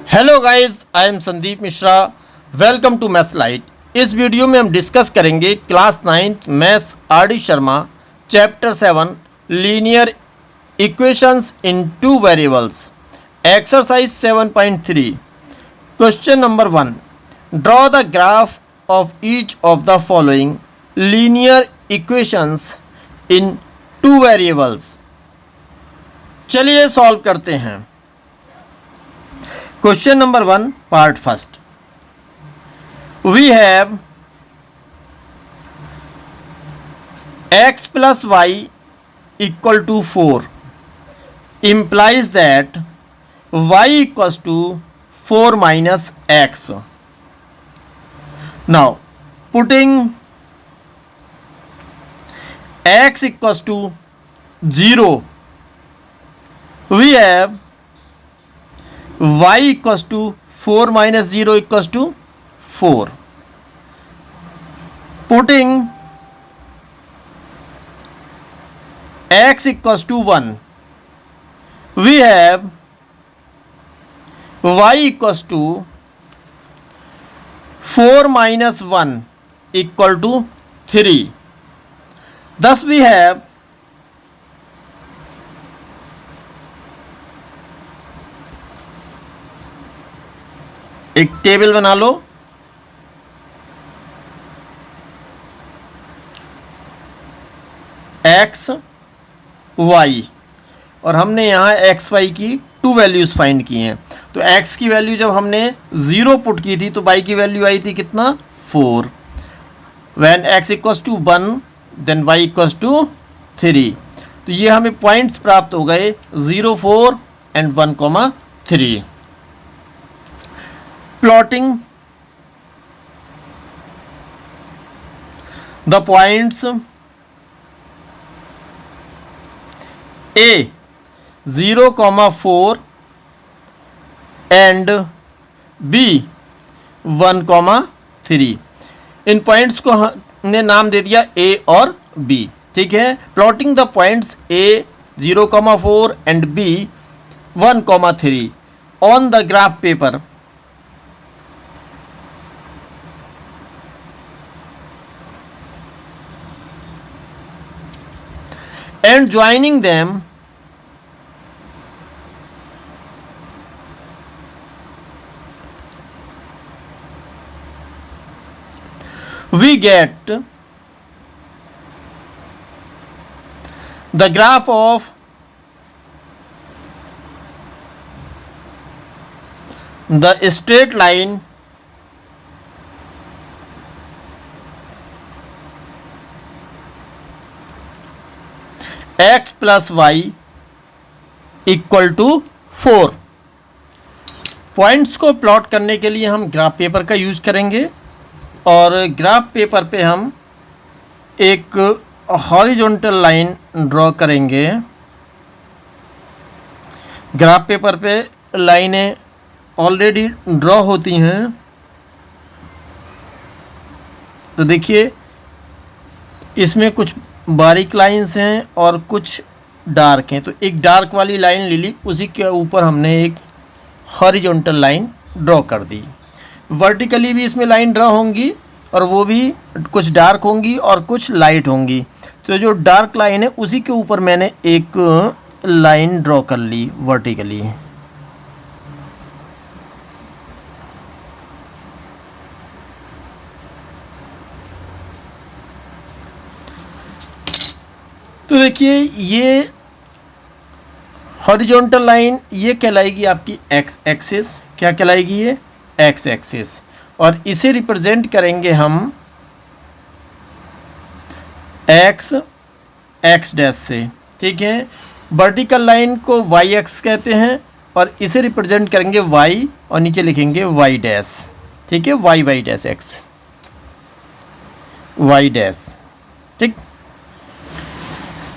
Hello guys, I am Sandeep Mishra. Welcome to maths light. इस video में हम डिस्कस करेंगे class 9th maths R D Sharma chapter 7 linear equations in two variables exercise 7.3। Question number 1, draw the graph of each of the following linear equations in two variables. चलिए solve करते हैं। Question number 1, part first. We have x plus y equal to 4 implies that y equals to 4 minus x. Now putting x equals to 0, we have y equals to 4 minus 0 equals to 4. Putting x equals to 1, we have y equals to 4 minus 1 equal to 3. Thus we have एक table बना लो। X Y, और हमने यहाँ x Y की 2 values find की हैं। तो x की वैल्यू जब हमने 0 पुट की थी तो वाई की वैल्यू आई थी कितना, 4। When x equals to 1 then y equals to 3। तो ये हमें पॉइंट्स प्राप्त हो गए 0, 4 and 1, 3। Plotting the points A 0, 4 and B 1, 3। In points को हमने नाम दे दिया A और B। ठीक है। Plotting the points A 0, 4 and B 1, 3 on the graph paper. And joining them we get the graph of the straight line x plus y equal to 4। Points को plot करने के लिए हम ग्राफ पेपर का use करेंगे, और graph paper पे हम एक हॉरिजॉन्टल लाइन ड्रॉ करेंगे। ग्राफ पेपर पे लाइनें ऑलरेडी ड्रॉ होती हैं। तो देखिए, इसमें कुछ बारीक लाइंस हैं और कुछ डार्क हैं। तो एक डार्क वाली लाइन ले ली, उसी के ऊपर हमने एक हॉरिजॉन्टल लाइन ड्रॉ कर दी। वर्टिकली भी इसमें लाइन ड्रॉ होंगी, और वो भी कुछ डार्क होंगी और कुछ लाइट होंगी। तो जो डार्क लाइन है उसी के ऊपर मैंने एक लाइन ड्रॉ कर ली वर्टिकली। तो देखिए, ये हॉरिजॉन्टल लाइन ये कहलाएगी आपकी एक्स एक्सिस। क्या कहलाएगी ये? X axis. और इसे रिप्रेजेंट करेंगे हम एक्स एक्स डैश से। ठीक है। वर्टिकल लाइन को वाई एक्स कहते हैं, और इसे रिप्रेजेंट करेंगे वाई, और नीचे लिखेंगे वाई डैश। ठीक है, y y dash x y dash. ठीक।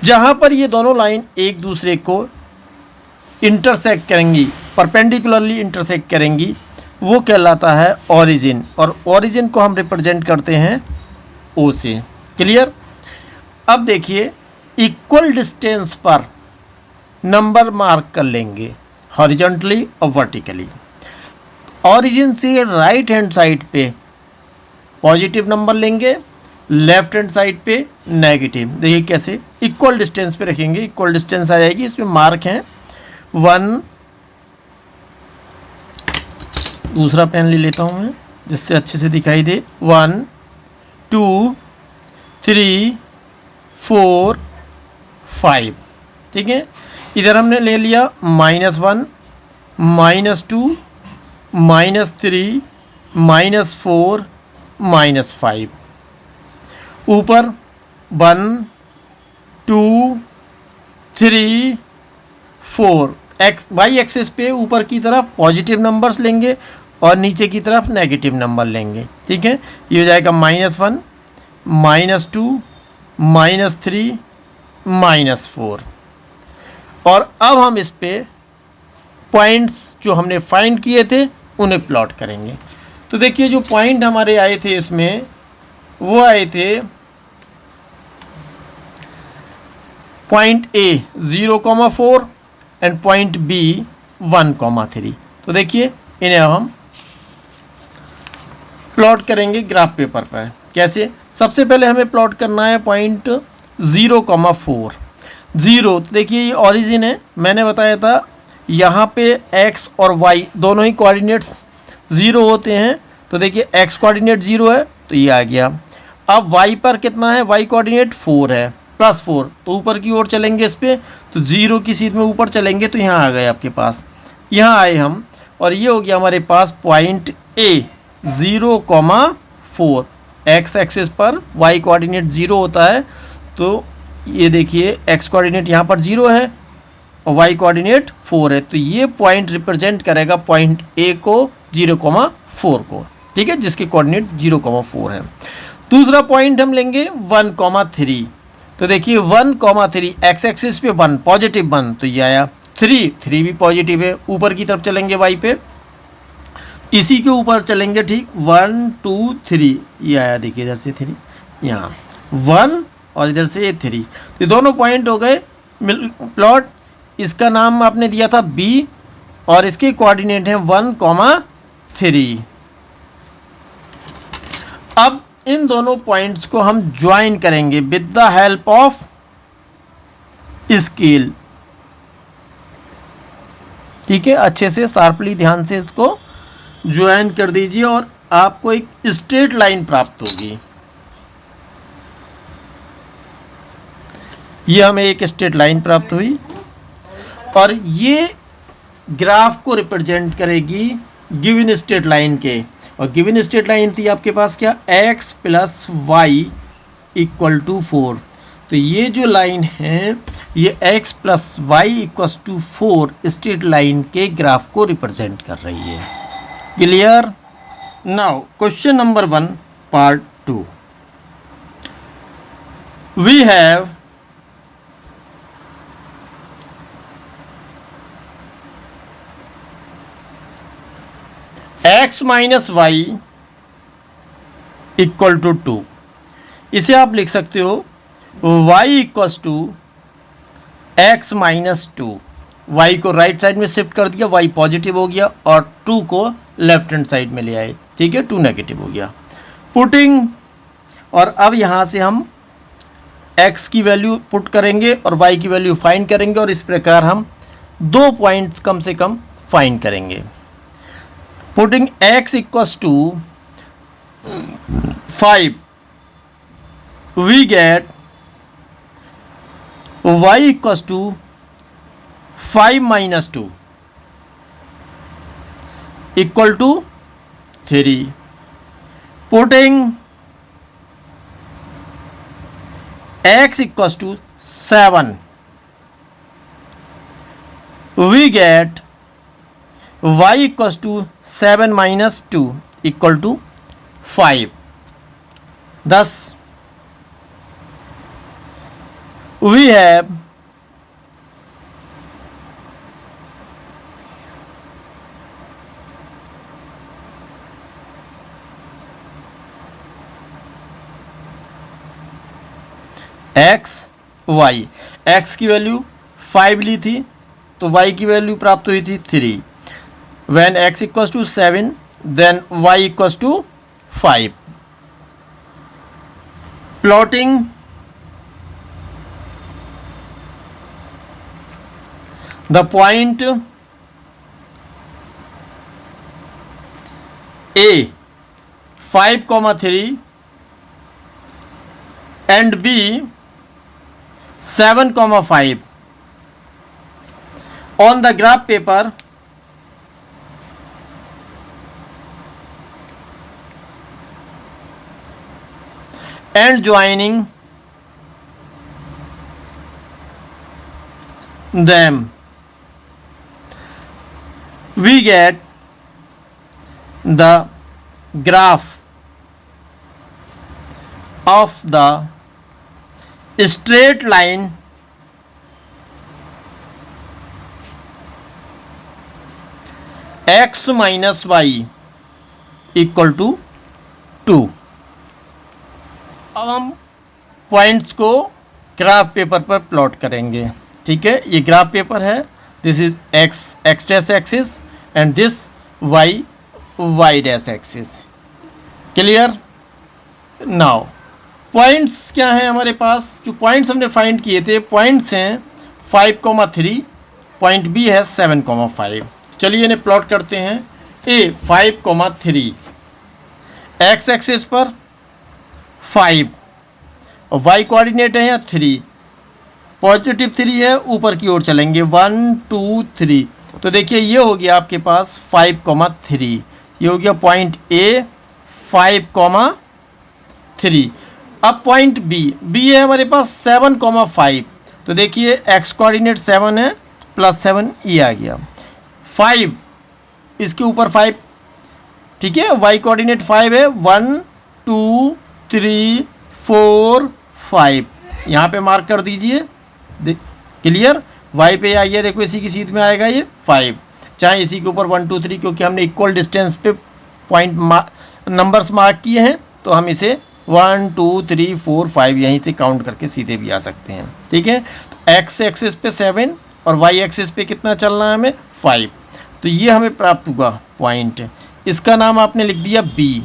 जहाँ पर ये दोनों लाइन एक दूसरे को इंटरसेक्ट करेंगी, परपेंडिकुलरली इंटरसेक्ट करेंगी, वो कहलाता है ओरिजिन। और ओरिजिन को हम रिप्रेजेंट करते हैं ओ से। क्लियर। अब देखिए, इक्वल डिस्टेंस पर नंबर मार्क कर लेंगे हॉरिजॉन्टली और वर्टिकली। ऑरिजिन से राइट हैंड साइड पे पॉजिटिव नंबर लेंगे, लेफ्ट हैंड साइड पे नेगेटिव। देखिए कैसे, इक्वल डिस्टेंस पे रखेंगे, इक्वल डिस्टेंस आ जाएगी। इसमें मार्क हैं 1, दूसरा पेन ले लेता हूँ मैं जिससे अच्छे से दिखाई दे। 1 2 3 4 5, ठीक है। इधर हमने ले लिया -1, -2, -3, -4, -5। ऊपर 1 2 3 4, एक्स वाई एक्सिस पे ऊपर की तरफ पॉजिटिव नंबर्स लेंगे और नीचे की तरफ नेगेटिव नंबर लेंगे, ठीक है। ये हो जाएगा -1, -2, -3, -4। और अब हम इस पे पॉइंट्स जो हमने फाइंड किए थे उन्हें प्लॉट करेंगे। तो देखिए जो पॉइंट हमारे आए थे इसमें, वो आए थे point A 0,4 and point B 1,3। तो देखिए इन्हें अब हम प्लॉट करेंगे ग्राफ पेपर पर। कैसे? सबसे पहले हमें प्लॉट करना है पॉइंट 0,4। 0, तो देखिए ये ऑरिजिन है, मैंने बताया था यहाँ पे x और y दोनों ही कोऑर्डिनेट्स 0 होते हैं। तो देखिए x कोऑर्डिनेट 0 है तो ये आ गया। अब y पर कितना है? y कोऑर्डिनेट 4 है, +4, तो ऊपर की ओर चलेंगे इस पर, तो 0 की सीध में ऊपर चलेंगे तो यहाँ आ गए आपके पास, यहाँ आए हम। और ये हो गया हमारे पास पॉइंट A 0,4। x एक्सिस पर y कोऑर्डिनेट 0 होता है, तो ये देखिए x कोऑर्डिनेट यहाँ पर 0 है और y कोऑर्डिनेट 4 है, तो ये पॉइंट रिप्रेजेंट करेगा पॉइंट A को 0,4 को, ठीक है, जिसके कोऑर्डिनेट 0,4 है। दूसरा पॉइंट हम लेंगे 1,3। तो देखिए 1,3 x एक्सिस पे 1 पॉजिटिव 1, तो ये आया। 3 भी पॉजिटिव है, ऊपर की तरफ चलेंगे y पे, इसी के ऊपर चलेंगे, ठीक, 1 2 3, ये आया। देखिए इधर से 3, यहाँ 1 और इधर से 3, तो दोनों पॉइंट हो गए प्लॉट। इसका नाम आपने दिया था B और इसके कोऑर्डिनेट हैं 1,3। अब इन दोनों पॉइंट्स को हम ज्वाइन करेंगे with the help of scale, ठीक है। अच्छे से शार्पली ध्यान से इसको ज्वाइन कर दीजिए और आपको एक स्ट्रेट लाइन प्राप्त होगी। ये हमें एक स्ट्रेट लाइन प्राप्त हुई और ये ग्राफ को रिप्रेजेंट करेगी गिवन स्ट्रेट लाइन के। और गिवन स्ट्रेट लाइन थी आपके पास क्या? x + y = 4। तो ये जो लाइन है ये x + y = 4 स्ट्रेट लाइन के ग्राफ को रिप्रेजेंट कर रही है। Clear? Now question number 1 part 2। We have x - y = 2। इसे आप लिख सकते हो y = x - 2। y को राइट साइड में शिफ्ट कर दिया, y पॉजिटिव हो गया और 2 को लेफ्ट हैंड साइड में ले आए, ठीक है, 2 नेगेटिव हो गया। पुटिंग, और अब यहाँ से हम x की वैल्यू पुट करेंगे और y की वैल्यू फाइंड करेंगे और इस प्रकार हम 2 पॉइंट्स कम से कम फाइंड करेंगे। Putting x = 5, we get y = 5 - 2 = 3. Putting x = 7, we get y = 7 - 2 = 5. Thus we have x y, x की वैल्यू 5 ली थी तो y की वैल्यू प्राप्त हुई थी 3। When x equals to 7, then y equals to 5. Plotting the point A 5,3 and B 7,5 on the graph paper and joining them, we get the graph of the straight line x minus y equal to 2। अब हम points को graph paper पर plot करेंगे। ठीक है, ये graph paper है, this is x dash axis and this y dash axis. Clear? Now points क्या हैं हमारे पास? जो पॉइंट्स हमने फाइंड किए थे, पॉइंट्स हैं 5,3, पॉइंट बी है 7,5। चलिए इन्हें प्लॉट करते हैं। ए 5,3 एक्स एक्सिस पर 5 और वाई कोऑर्डिनेट है यहाँ 3, पॉजिटिव 3 है, ऊपर की ओर चलेंगे 1 2 3। तो देखिए ये हो गया आपके पास 5,3, ये हो गया पॉइंट ए 5,3। अब पॉइंट बी है हमारे पास 7,5। तो देखिए एक्स कोऑर्डिनेट 7 है, प्लस 7 ये आ गया 5, इसके ऊपर 5। ठीक है, वाई कोऑर्डिनेट 5 है, 1 2 3 4 5 यहाँ पे मार्क कर दीजिए। क्लियर? वाई पे आइए, देखो इसी की सीध में आएगा ये 5, चाहे इसी के ऊपर 1 2 3, क्योंकि हमने इक्वल डिस्टेंस पे पॉइंट नंबर्स मार्क किए हैं तो हम इसे 1 2 3 4 5 यहीं से काउंट करके सीधे भी आ सकते हैं। ठीक है, तो एक्स एक्सिस पे 7 और वाई एक्सिस पे कितना चलना है हमें 5। तो ये हमें प्राप्त हुआ पॉइंट, इसका नाम आपने लिख दिया बी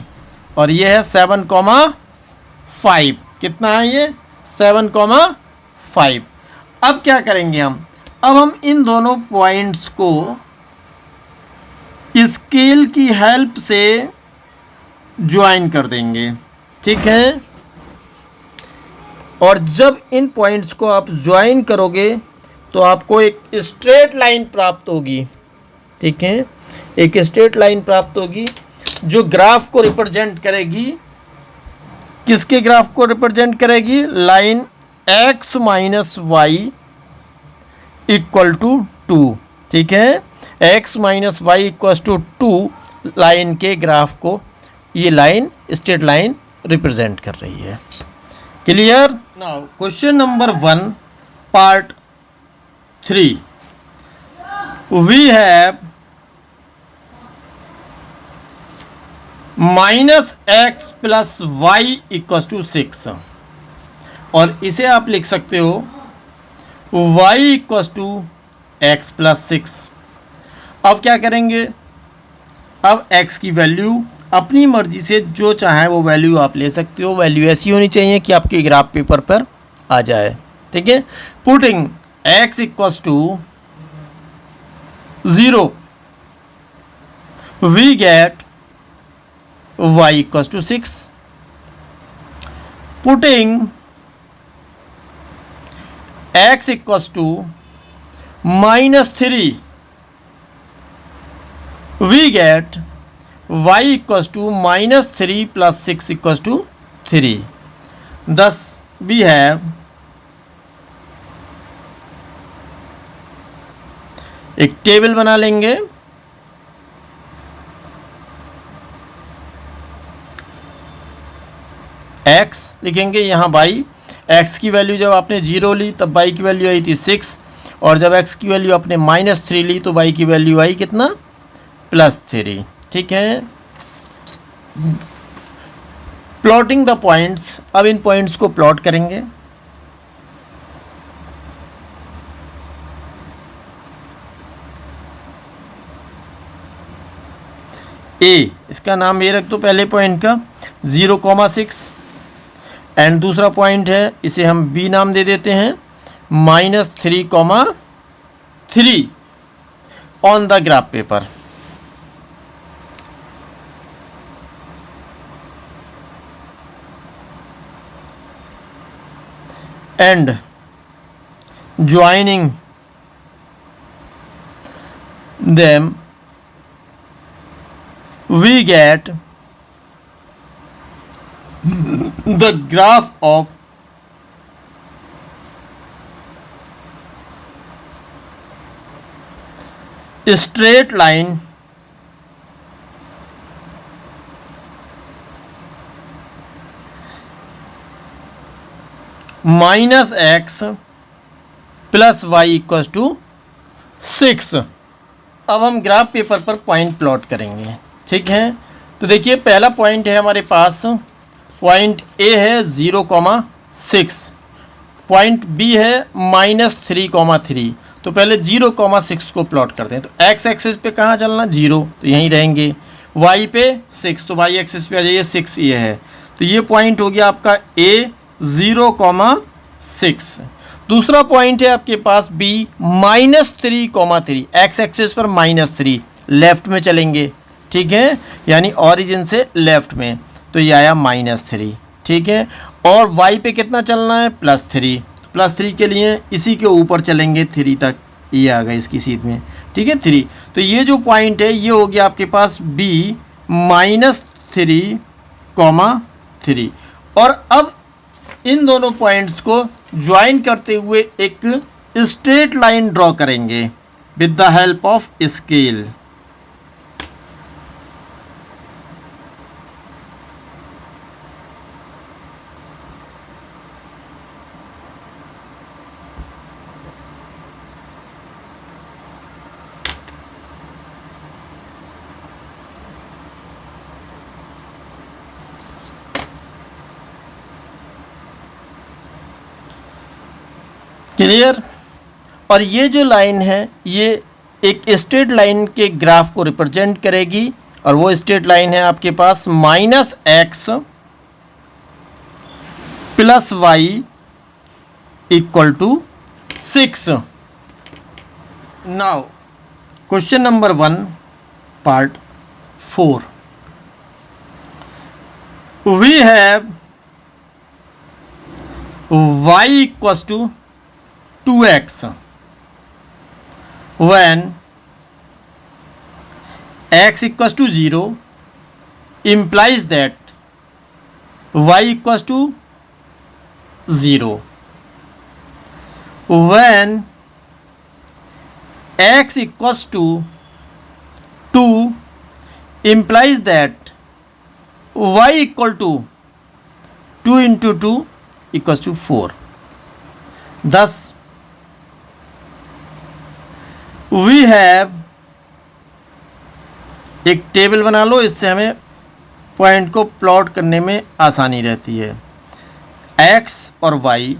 और ये है 7,5। कितना है ये? 7,5। अब क्या करेंगे हम? अब हम इन दोनों पॉइंट्स को स्केल की हेल्प से ज्वाइन कर देंगे। ठीक है, और जब इन पॉइंट्स को आप ज्वाइन करोगे तो आपको एक स्ट्रेट लाइन प्राप्त होगी। ठीक है, एक स्ट्रेट लाइन प्राप्त होगी जो ग्राफ को रिप्रेजेंट करेगी। किसके ग्राफ को रिप्रेजेंट करेगी? Line x minus y equal to 2। ठीक है, x minus y equal to 2 line के ग्राफ को ये लाइन स्ट्रेट लाइन रिप्रेजेंट कर रही है। Clear? Now question number 1 part 3, we have -x plus y equal to 6 और इसे आप लिख सकते हो y equal to x plus 6। अब क्या करेंगे? अब x की वैल्यू अपनी मर्जी से जो चाहे वो वैल्यू आप ले सकते हो। वैल्यू ऐसी होनी चाहिए कि आपके ग्राफ पेपर पर आ जाए। ठीक है, putting x equal to 0 we get y equal to 6। Putting x equal to -3 we get y equal to -3 plus 6 equal to 3। thus we have एक टेबल बना लेंगे। x लिखेंगे यहाँ y, x की वैल्यू जब आपने 0 ली तब y की वैल्यू आई थी 6 और जब x की वैल्यू आपने -3 ली तो y की वैल्यू आई कितना? +3। ठीक है, प्लॉटिंग द पॉइंट्स। अब इन पॉइंट्स को प्लॉट करेंगे। ए, इसका नाम ए रख दो पहले पॉइंट का 0,6 एंड दूसरा पॉइंट है इसे हम बी नाम दे देते हैं -3,3 on the graph paper. And joining them we get the graph of straight line -x + y = 6। अब हम ग्राफ पेपर पर पॉइंट प्लॉट करेंगे, ठीक है। तो देखिए पहला पॉइंट है हमारे पास, पॉइंट ए है 0,6, पॉइंट बी है -3,3। तो पहले 0,6 को प्लॉट करते हैं। तो एक्स एक्सिस पे कहाँ चलना, 0, तो यहीं रहेंगे। वाई पे 6, तो वाई एक्सिस पे आ जाइए, 6 ये है। तो ये पॉइंट हो गया आपका ए 0,6। दूसरा पॉइंट है आपके पास बी -3,3, एक्स एक्सिस पर -3, लेफ्ट में चलेंगे, ठीक है, यानी ऑरिजिन से लेफ्ट में, तो ये आया -3, ठीक है। और वाई पे कितना चलना है, +3, +3 के लिए इसी के ऊपर चलेंगे 3 तक, ये आ गया इसकी सीध में, ठीक है 3। तो ये जो पॉइंट है ये हो गया आपके पास बी -3,3। और अब इन दोनों पॉइंट्स को ज्वाइन करते हुए एक स्ट्रेट लाइन ड्रॉ करेंगे with the help of scale. Clear. और ये जो लाइन है ये एक स्ट्रेट लाइन के ग्राफ को रिप्रेजेंट करेगी, और वो स्ट्रेट लाइन है आपके पास -x + y = 6। Now question number 1 part 4, we have y = 2x when x = 0 implies that y = 0, when x = 2 implies that y = 2 × 2 = 4। Thus we have, एक टेबल बना लो, इससे हमें पॉइंट को प्लॉट करने में आसानी रहती है। x और y,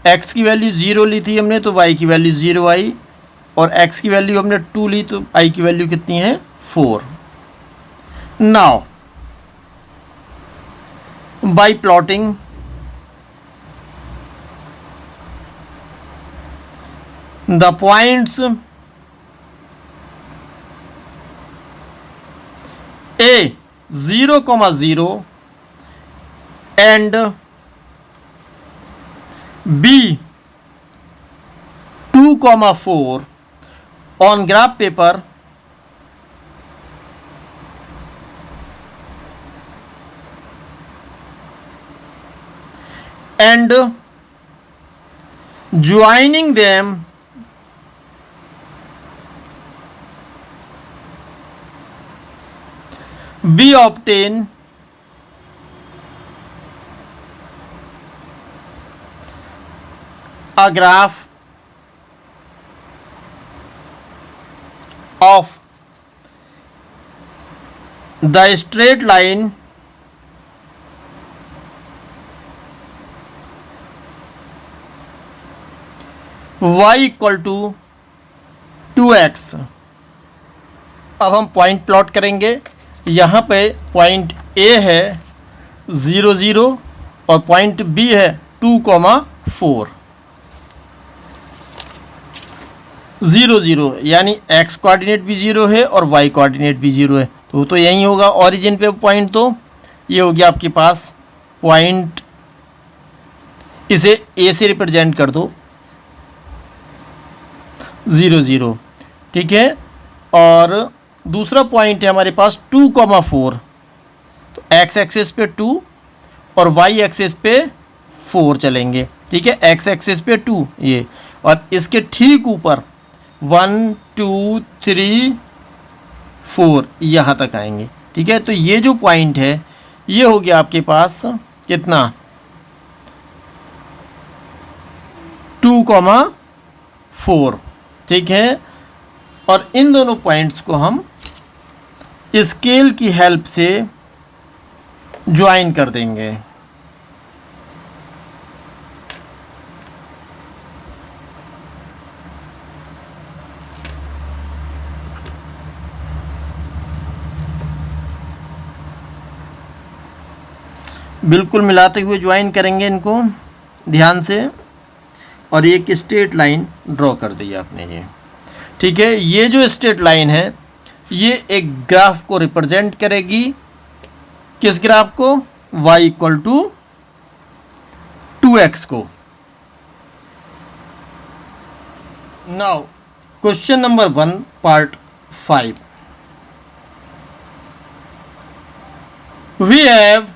x की वैल्यू 0 ली थी हमने, तो y की वैल्यू 0 आई, और x की वैल्यू हमने 2 ली, तो i की वैल्यू कितनी है, 4। Now bye plotting the points A 0,0 and B 2,4 on graph paper and joining them we obtain a graph of the straight line y = 2x। अब हम पॉइंट प्लॉट करेंगे। यहाँ पे पॉइंट ए है 0 0 और पॉइंट बी है 2,4 0 0, यानी एक्स कोऑर्डिनेट भी 0 है और वाई कोऑर्डिनेट भी 0 है, तो यही होगा ओरिजिन पे पॉइंट। तो ये हो गया आपके पास पॉइंट, इसे ए से रिप्रेजेंट कर दो 0 0, ठीक है। और दूसरा पॉइंट है हमारे पास 2,4, तो एक्स एक्सिस पे 2 और वाई एक्सिस पे 4 चलेंगे, ठीक है। एक्स एक्सिस पे 2 ये, और इसके ठीक ऊपर 1 2 3 4 यहाँ तक आएंगे, ठीक है। तो ये जो पॉइंट है ये हो गया आपके पास कितना 2,4, ठीक है। और इन दोनों पॉइंट्स को हम स्केल की हेल्प से ज्वाइन कर देंगे। बिल्कुल मिलाते हुए ज्वाइन करेंगे इनको ध्यान से, और एक स्ट्रेट लाइन ड्रॉ कर दी आपने ये, ठीक है। ये जो स्ट्रेट लाइन है ये एक ग्राफ को रिप्रेजेंट करेगी, किस ग्राफ को, y इक्वल टू 2x को। Now question number 1 part 5, we have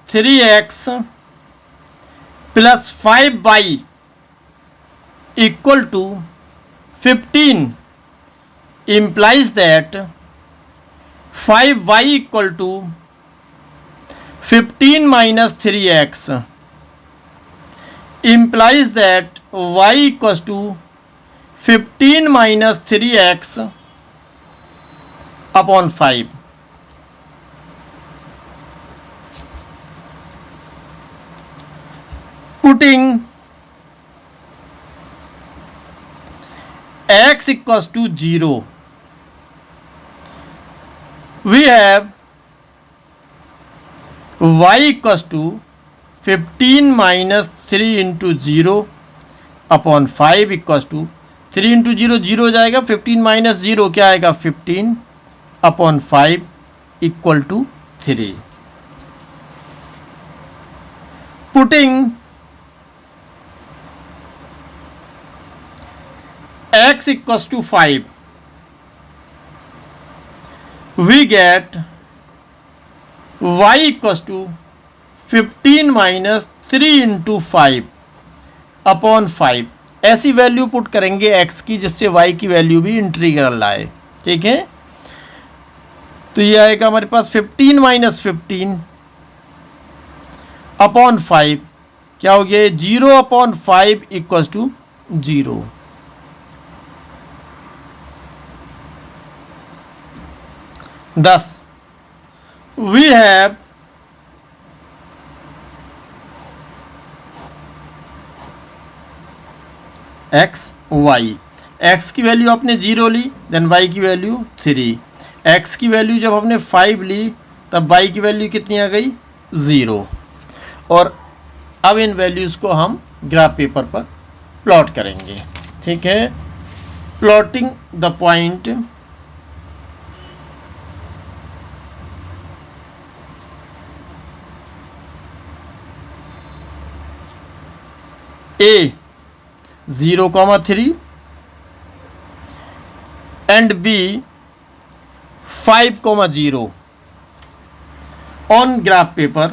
3x plus 5y equal to 15 implies that 5y equal to 15 minus 3x implies that y equals to 15 minus 3x upon 5. Putting x equals to 0, we have y equals to 15 minus 3 into 0 upon 5 equals to 3 into 0 0 हो जाएगा, 15 minus 0 क्या आएगा 15 upon 5 equal to 3. Putting x equals to 5, we get y equals to 15 minus 3 into 5 upon 5. ऐसी value put करेंगे x की जिससे y की value भी इंटीग्रल आए, ठीक है। तो ये आएगा हमारे पास 15 माइनस 15 अपॉन 5, क्या हो गया 0 upon 5 equals to 0। Thus, we have x y, x की वैल्यू आपने 0 ली, देन y की वैल्यू 3, x की वैल्यू जब हमने 5 ली तब y की वैल्यू कितनी आ गई 0। और अब इन वैल्यूज़ को हम ग्राफ पेपर पर प्लॉट करेंगे, ठीक है। Plotting the point A 0,3 and B 5,0 on graph paper,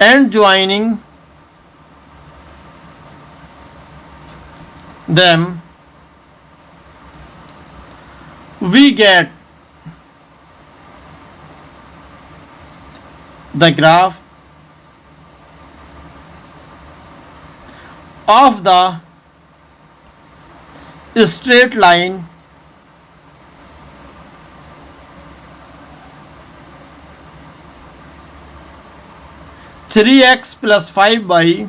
and joining them we get the graph of the straight line (3x plus 5y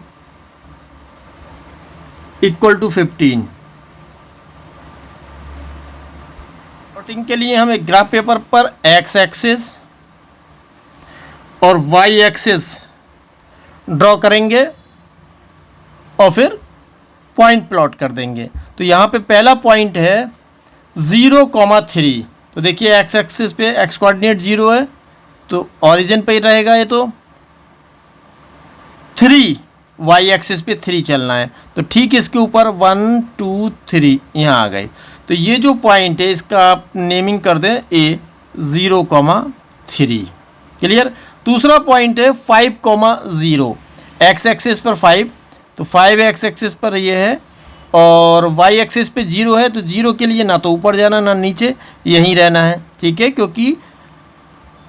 equal to 15। Plotting के लिए हम एक ग्राफ पेपर पर x axis और y axis draw करेंगे और फिर point plot कर देंगे। तो यहाँ पे पहला पॉइंट है 0,3। तो देखिए एक्स एक्सिस पे एक्स कोऑर्डिनेट 0 है तो ऑरिजिन पे ही रहेगा ये। तो 3 वाई एक्सिस पे 3 चलना है तो ठीक इसके ऊपर 1 2 3 यहाँ आ गए। तो ये जो पॉइंट है इसका आप नेमिंग कर दें ए 0,3। क्लियर। दूसरा पॉइंट है 5,0 एक्स एक्सिस पर 5 तो 5 एक्स एक्सिस पर ये है और वाई एक्सिस पे 0 है तो 0 के लिए ना तो ऊपर जाना ना नीचे, यहीं रहना है। ठीक है, क्योंकि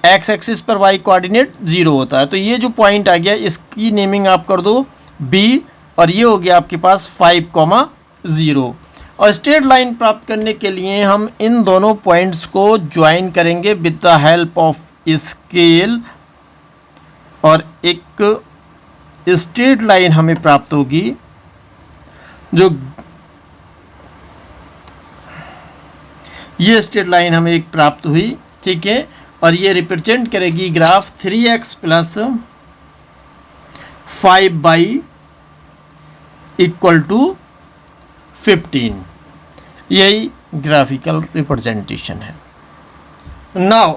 एक्स एक्सिस पर वाई कोऑर्डिनेट 0 होता है। तो ये जो पॉइंट आ गया इसकी नेमिंग आप कर दो बी और ये हो गया आपके पास 5,0। और स्ट्रेट लाइन प्राप्त करने के लिए हम इन दोनों पॉइंट्स को ज्वाइन करेंगे with the help of scale और एक स्ट्रेट लाइन हमें प्राप्त होगी जो ये स्ट्रेट लाइन हमें एक प्राप्त हुई। ठीक है, और ये रिप्रेजेंट करेगी graph 3x plus 5y equal to 15। यही ग्राफिकल रिप्रेजेंटेशन है। Now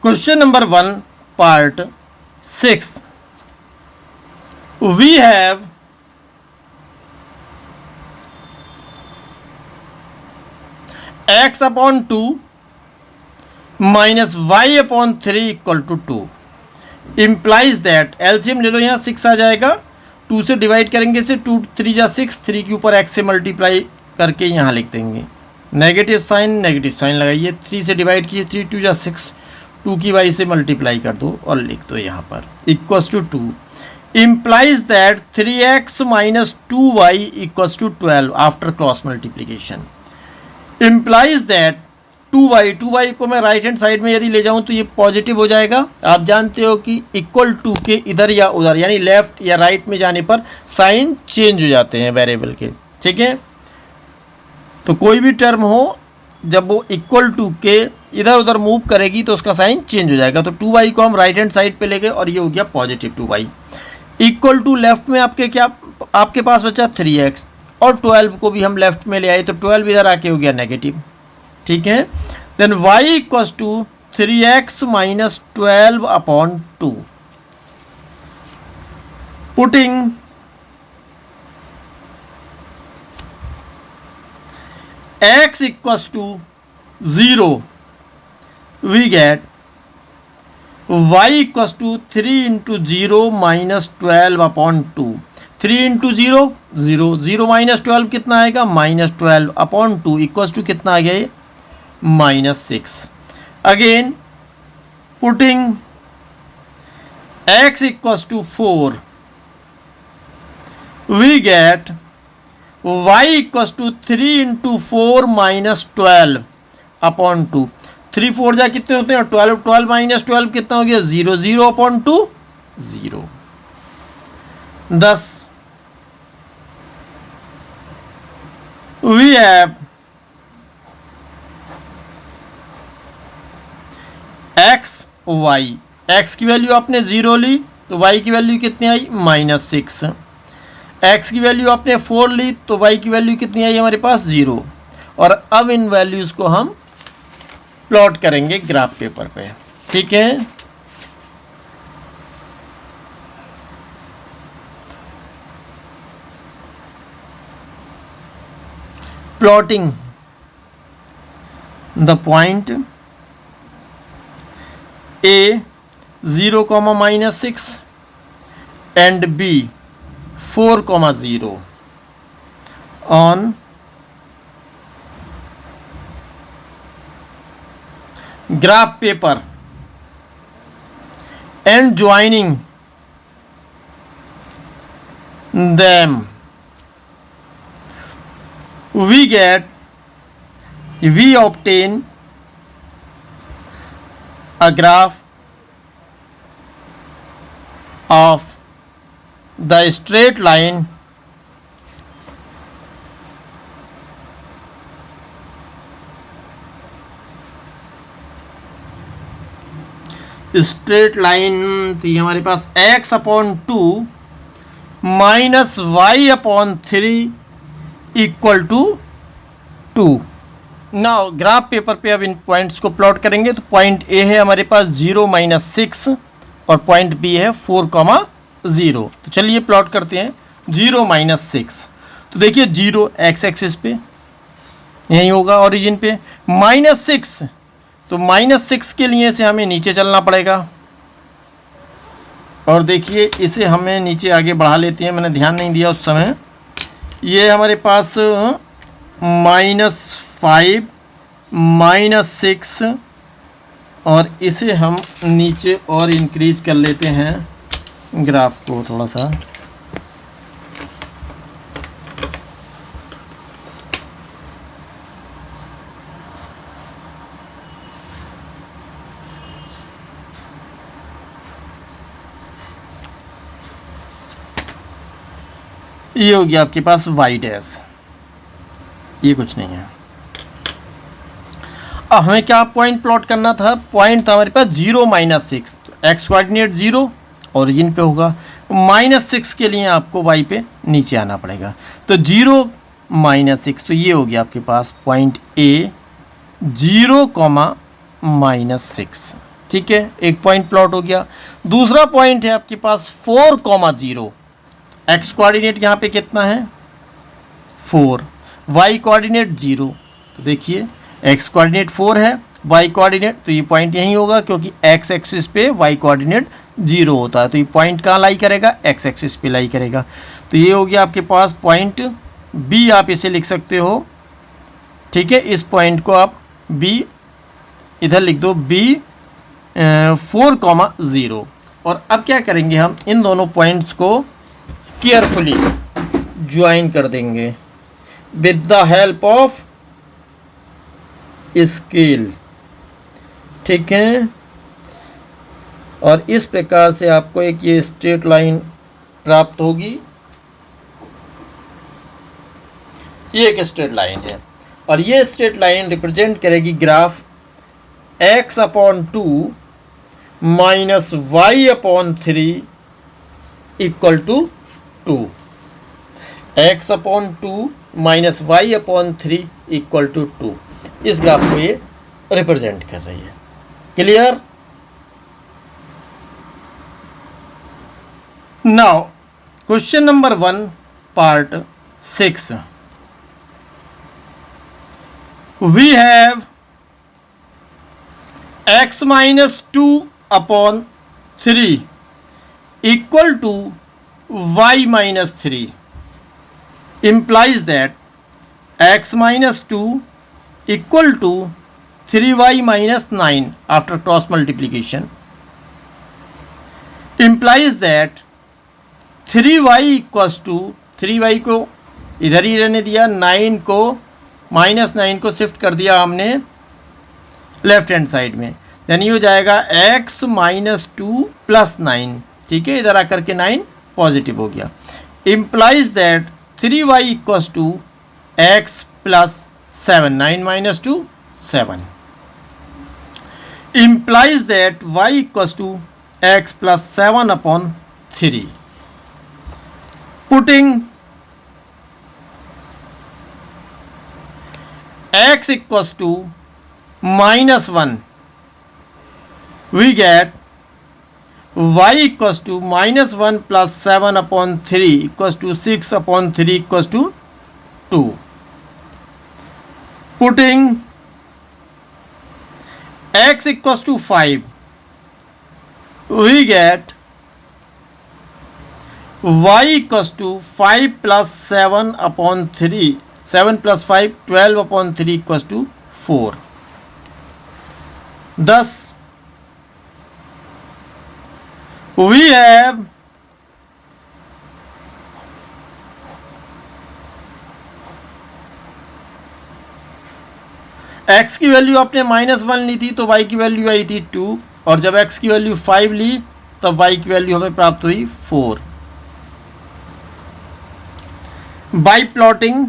question number 1 part 6 we have x upon 2 minus y upon 3 equal to 2 implies that, LCM ले लो, यहाँ 6 आ जाएगा, 2 से डिवाइड करेंगे इसे, 2 3 जा 6, 3 के ऊपर x से मल्टीप्लाई करके यहाँ लिख देंगे। नेगेटिव साइन लगाइए, 3 से डिवाइड कीजिए, 3 2 जा 6, 2 की y से मल्टीप्लाई कर दो और लिख दो यहाँ पर equals to 2 implies that 3x minus 2y equals to 12 after cross multiplication. Implies that 2y को मैं राइट हैंड साइड में यदि ले जाऊं तो ये पॉजिटिव हो जाएगा। आप जानते हो कि इक्वल टू के इधर या उधर यानी लेफ्ट या राइट में जाने पर साइन चेंज हो जाते हैं वेरिएबल के। ठीक है, तो कोई भी टर्म हो जब वो इक्वल टू के इधर उधर मूव करेगी तो उसका साइन चेंज हो जाएगा। तो 2y को हम राइट हैंड साइड पे ले गए और ये हो गया positive 2y। Equal to left में आपके पास बचा 3x और 12 को भी हम लेफ्ट में ले आए तो 12 इधर आके हो गया नेगेटिव। ठीक है, then y equals to 3x minus 12 upon 2 putting x equals to 0 we get y equals to 3 into 0 minus 12 upon 2। 3 into 0 0, 0 minus 12 कितना आएगा -12 अपॉन 2 इक्वल्स टू कितना आ गया ये -6। Again putting x equals to 4 we get y equals to 3 into 4 minus 12 upon 2। 3 4 जा कितने होते हैं 12, 12 minus 12 कितना हो गया 0, 0 अपॉन 2 0। 10 we have x y, x की वैल्यू आपने 0 ली तो y की वैल्यू कितनी आई -6। x की वैल्यू आपने 4 ली तो y की वैल्यू कितनी आई हमारे पास 0। और अब इन वैल्यूज़ को हम प्लॉट करेंगे ग्राफ पेपर पे। ठीक है, plotting the point A 0, -6 and B 4,0 on graph paper and joining them we obtain a graph of the straight line straight line थी हमारे पास x/2 minus y/3 equal to 2। Now graph paper पे अब इन points को plot करेंगे। तो point A है हमारे पास 0-6 और पॉइंट बी है 4,0। तो चलिए प्लॉट करते हैं 0-6। तो देखिए 0 एक्स एक्सिस पे यही होगा ओरिजिन पे, -6 तो -6 के लिए से हमें नीचे चलना पड़ेगा। और देखिए इसे हमें नीचे आगे बढ़ा लेते हैं, मैंने ध्यान नहीं दिया उस समय। ये हमारे पास -5 -6 और इसे हम नीचे और इंक्रीज कर लेते हैं ग्राफ को थोड़ा सा। ये हो गया आपके पास वाई डैश, ये कुछ नहीं है। अब हमें क्या पॉइंट प्लॉट करना था, पॉइंट था हमारे पास 0-6। तो एक्स कोऑर्डिनेट 0 ओरिजिन पे होगा, -6 के लिए आपको वाई पे नीचे आना पड़ेगा। तो 0-6 तो ये हो गया आपके पास पॉइंट ए 0,-6। ठीक है, एक पॉइंट प्लॉट हो गया। दूसरा पॉइंट है आपके पास 4,0। एक्स कोऑर्डिनेट यहाँ पे कितना है 4, वाई कोऑर्डिनेट 0। तो देखिए एक्स कोऑर्डिनेट 4 है, वाई कोऑर्डिनेट, तो ये पॉइंट यहीं होगा क्योंकि एक्स एक्सिस पे वाई कोऑर्डिनेट 0 होता है। तो ये पॉइंट कहाँ लाई करेगा, एक्स एक्सिस पे लाई करेगा। तो ये हो गया आपके पास पॉइंट बी, आप इसे लिख सकते हो। ठीक है, इस पॉइंट को आप बी इधर लिख दो, बी 4,0। और अब क्या करेंगे, हम इन दोनों पॉइंट्स को केयरफुली ज्वाइन कर देंगे with the help of scale. ठीक है, और इस प्रकार से आपको एक ये स्ट्रेट लाइन प्राप्त होगी। ये एक स्ट्रेट लाइन है और ये स्ट्रेट लाइन रिप्रेजेंट करेगी graph x/2 minus y/3 equal to 2। x/2 minus y/3 equal to 2, इस ग्राफ को ये रिप्रेजेंट कर रही है। Clear? Now question number 1 part 6, we have x minus 2/3 equal to y minus 3 implies that x minus 2 equal to 3y minus 9 after cross multiplication implies that 3y equals to 3y को इधर ही रहने दिया, 9 को -9 को shift कर दिया हमने left hand side में। यानी ये हो जाएगा x माइनस 2 प्लस 9। ठीक है, इधर आकर के 9 पॉजिटिव हो गया। Implies that 3y equals to x plus 7, 9 minus 2 7। Implies that y equals to x plus 7/3। Putting x equals to -1, we get y equals to -1 plus 7/3 equals to 6/3 equals to 2. Putting x equals to 5, we get y equals to 5 plus 7/3, 7 plus 5 12/3 equals to 4. Thus we have x की value आपने -1 ली थी तो y की value आई थी 2, और जब x की value 5 ली तब y की वैल्यू हमें प्राप्त हुई 4। Bye plotting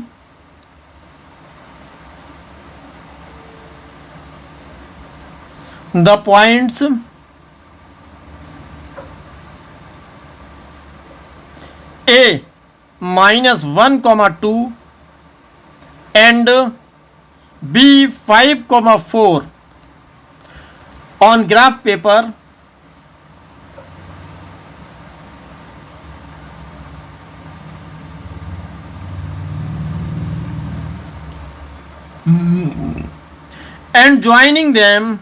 the points A -1, 2 and B 5, 4 on graph paper and joining them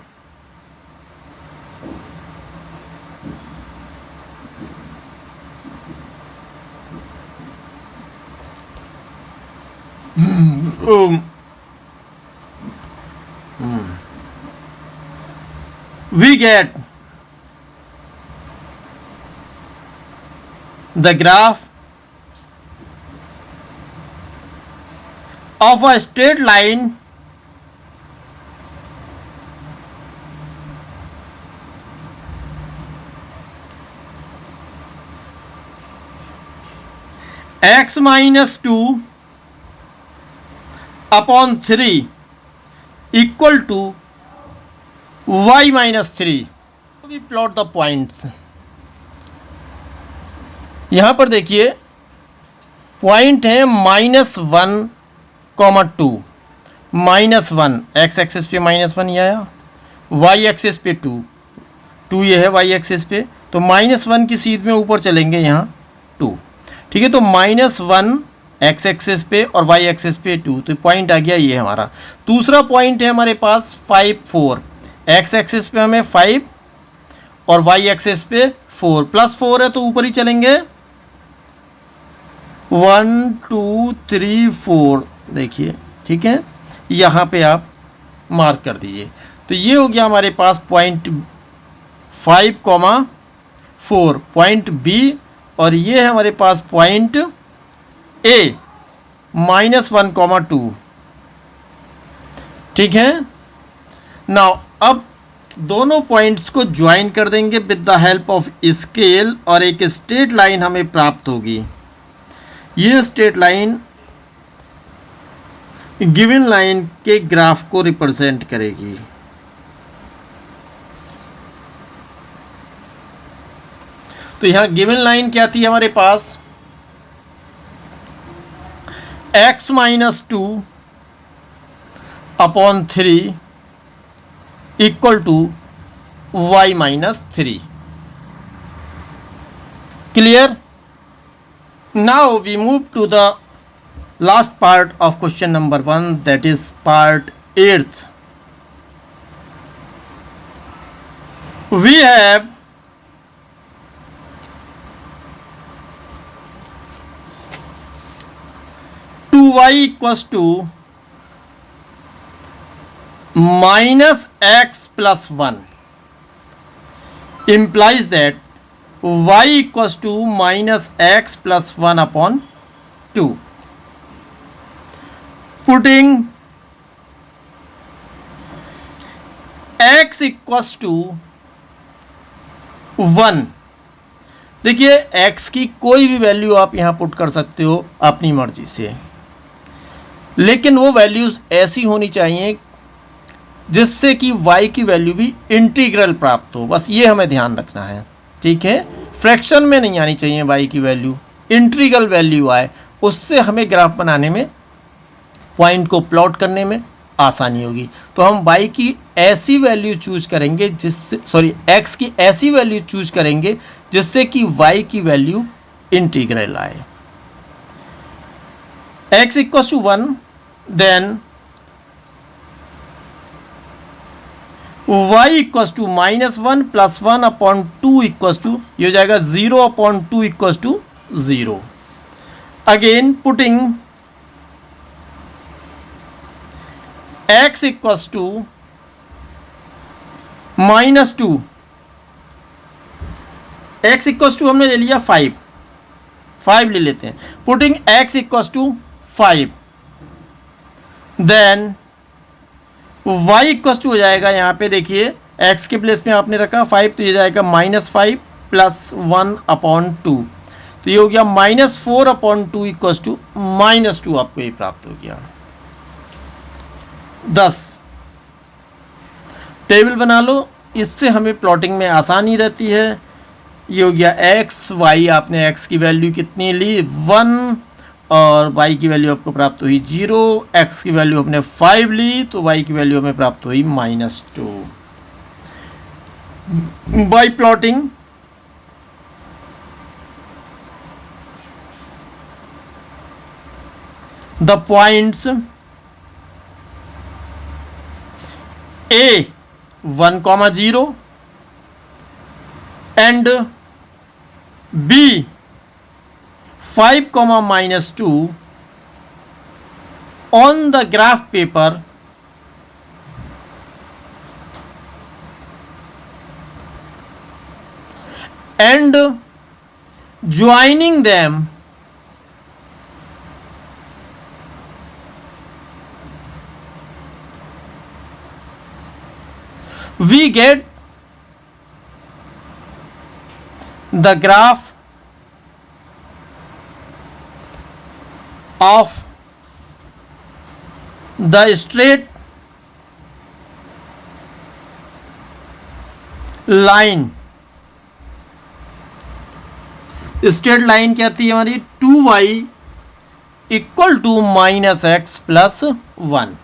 we get the graph of a straight line x - 2 upon 3 equal to y - 3. We plot the points. यहाँ पर देखिए point है -1, 2 -1 x axis पे -1 ये आया, Y axis पे 2 ये है वाई एक्सिस पे, तो -1 की सीध में ऊपर चलेंगे यहाँ 2, ठीक है। तो -1 एक्स एक्सिस पे और वाई एक्सिस पे 2, तो पॉइंट आ गया ये हमारा। दूसरा पॉइंट है हमारे पास 5, 4 एक्स एक्सिस पे हमें 5 और वाई एक्सिस पे 4, +4 है तो ऊपर ही चलेंगे 1, 2, 3, 4 देखिए, ठीक है। यहाँ पे आप मार्क कर दीजिए। तो ये हो गया हमारे पास पॉइंट 5, 4 पॉइंट बी, और ये है हमारे पास पॉइंट ए -1, 2, ठीक है। नाउ अब दोनों पॉइंट्स को ज्वाइन कर देंगे with the help of scale और एक स्ट्रेट लाइन हमें प्राप्त होगी। ये स्ट्रेट लाइन गिवन लाइन के ग्राफ को रिप्रेजेंट करेगी। तो यहां गिवन लाइन क्या थी हमारे पास, x - 2 upon 3 equal to y - 3. Clear? Now we move to the last part of question number 1, that is part 8th. We have y equals to -x + 1 implies that y equals to -x + 1 upon 2. Putting x equals to 1, देखिए x की कोई भी value आप यहाँ put कर सकते हो अपनी मर्जी से, लेकिन वो वैल्यूज़ ऐसी होनी चाहिए जिससे कि y की वैल्यू भी इंटीग्रल प्राप्त हो, बस ये हमें ध्यान रखना है, ठीक है। फ्रैक्शन में नहीं आनी चाहिए y की वैल्यू, इंटीग्रल वैल्यू आए, उससे हमें ग्राफ बनाने में, पॉइंट को प्लॉट करने में आसानी होगी। तो हम y की ऐसी वैल्यू चूज करेंगे जिससे, x की ऐसी वैल्यू चूज करेंगे जिससे कि y की वैल्यू इंटीग्रल आए। x equals to 1, then y equals to -1 + 1 upon 2 equals to, ये हो जाएगा 0 upon 2 equals to 0. Again putting x equals to -2, x equals to हमने ले लिया 5 ले लेते हैं, putting x equals to 5, then y equals to हो जाएगा, यहाँ पे देखिए x के प्लेस में आपने रखा 5, तो ये जाएगा -5 + 1 upon 2, तो ये हो गया -4 upon 2 इक्वस टू -2, आपको ये प्राप्त हो गया। 10 टेबल बना लो, इससे हमें प्लॉटिंग में आसानी रहती है। ये हो गया x, y आपने x की वैल्यू कितनी ली 1 और y की वैल्यू आपको प्राप्त हुई 0, x की वैल्यू हमने 5 ली तो y की वैल्यू हमें प्राप्त हुई -2। Bye plotting the points A 1, 0 and B 5, -2 on the graph paper and joining them we get the graph of the straight line। Straight line क्या थी हमारी 2y इक्वल टू -x + 1।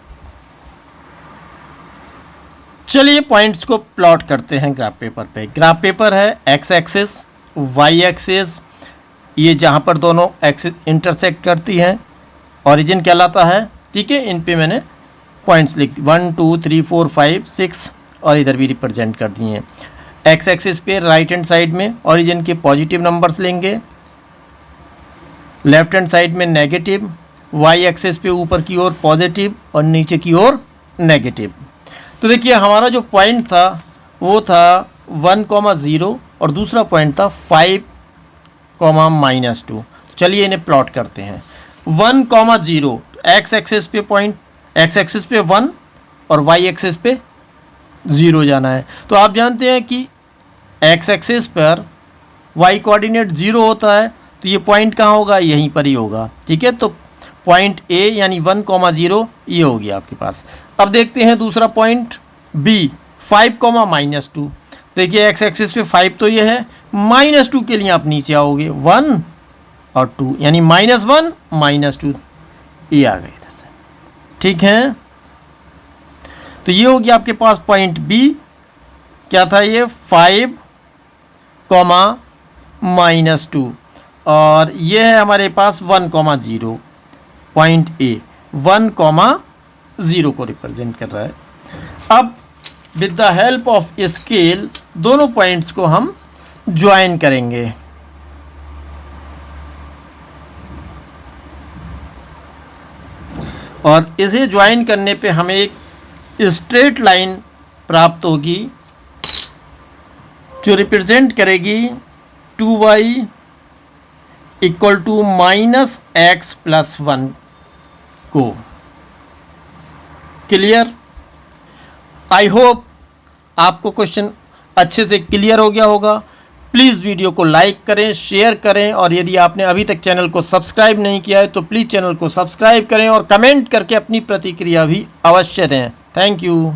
चलिए पॉइंट्स को plot करते हैं ग्राफ पेपर पे। Graph paper है x axis y axis, ये जहाँ पर दोनों एक्सिस इंटरसेक्ट करती हैं ओरिजिन कहलाता है। ठीक है, इन पे मैंने पॉइंट्स लिख दी 1 2 3 4 5 6 और इधर भी रिप्रेजेंट कर दिए हैं। एक्स एक्सिस पे राइट हैंड साइड में ओरिजिन के पॉजिटिव नंबर्स लेंगे, लेफ्ट हैंड साइड में नेगेटिव, वाई एक्सिस पे ऊपर की ओर पॉजिटिव और नीचे की ओर नेगेटिव। तो देखिए हमारा जो पॉइंट था वो था 1, 0 और दूसरा पॉइंट था 5, -2। तो चलिए इन्हें प्लॉट करते हैं। 1, 0 एक्स एक्सिस पे पॉइंट, एक्स एक्सिस पे 1 और वाई एक्सिस पे 0 जाना है। तो आप जानते हैं कि एक्स एक्सिस पर वाई कोऑर्डिनेट 0 होता है, तो ये पॉइंट कहाँ होगा, यहीं पर ही होगा। ठीक है, तो पॉइंट ए यानी 1, 0 ये हो गया आपके पास। अब देखते हैं दूसरा पॉइंट बी 5, -2। देखिए एक्स एक्सिस पे 5 तो ये है, -2 के लिए आप नीचे आओगे 1 और 2 यानी -1 -2 ये आ गए इधर से। ठीक है, तो ये हो गया आपके पास पॉइंट बी। क्या था ये 5, -2 और ये है हमारे पास 1, 0 पॉइंट ए 1, 0 को रिप्रेजेंट कर रहा है। अब with the help of scale दोनों पॉइंट्स को हम ज्वाइन करेंगे। और इसे ज्वाइन करने पे हमें एक स्ट्रेट लाइन प्राप्त होगी जो रिप्रेजेंट करेगी 2y इक्वल टू -x + 1 को। क्लियर? आई होप आपको क्वेश्चन अच्छे से क्लियर हो गया होगा। प्लीज़ वीडियो को लाइक करें, शेयर करें और यदि आपने अभी तक चैनल को सब्सक्राइब नहीं किया है तो प्लीज़ चैनल को सब्सक्राइब करें और कमेंट करके अपनी प्रतिक्रिया भी अवश्य दें। Thank you.